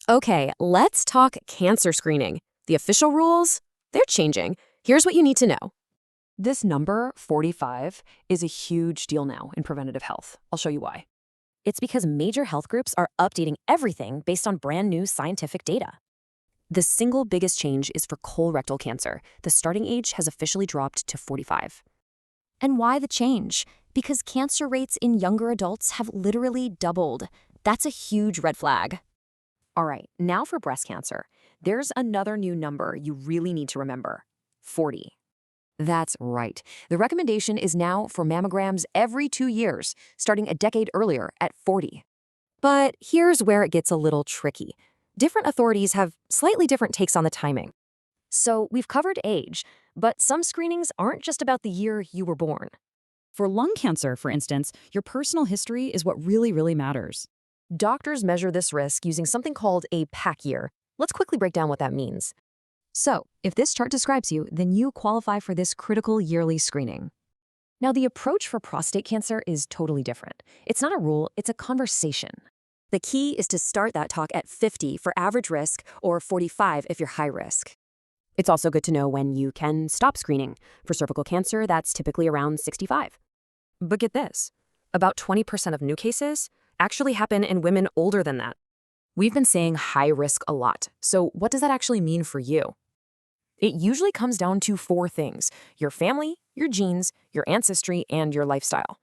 Okay, let's talk cancer screening. The official rules? They're changing. Here's what you need to know. This number, 45, is a huge deal now in preventative health. I'll show you why. It's because major health groups are updating everything based on brand new scientific data. The single biggest change is for colorectal cancer. The starting age has officially dropped to 45. And why the change? Because cancer rates in younger adults have literally doubled. That's a huge red flag. All right, now for breast cancer. There's another new number you really need to remember: 40. That's right. The recommendation is now for mammograms every 2 years, starting a decade earlier at 40. But here's where it gets a little tricky. Different authorities have slightly different takes on the timing. So we've covered age, but some screenings aren't just about the year you were born. For lung cancer, for instance, your personal history is what really matters. Doctors measure this risk using something called a pack year. Let's quickly break down what that means. So, if this chart describes you, then you qualify for this critical yearly screening. Now, the approach for prostate cancer is totally different. It's not a rule, it's a conversation. The key is to start that talk at 50 for average risk or 45 if you're high risk. It's also good to know when you can stop screening. For cervical cancer, that's typically around 65. But get this, about 20% of new cases actually happen in women older than that. We've been saying high risk a lot, so what does that actually mean for you? It usually comes down to 4 things: your family, your genes, your ancestry, and your lifestyle.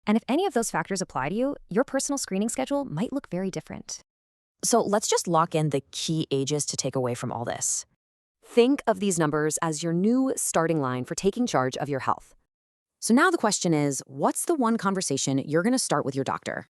And if any of those factors apply to you, your personal screening schedule might look very different. So let's just lock in the key ages to take away from all this. Think of these numbers as your new starting line for taking charge of your health. So now the question is, what's the one conversation you're going to start with your doctor?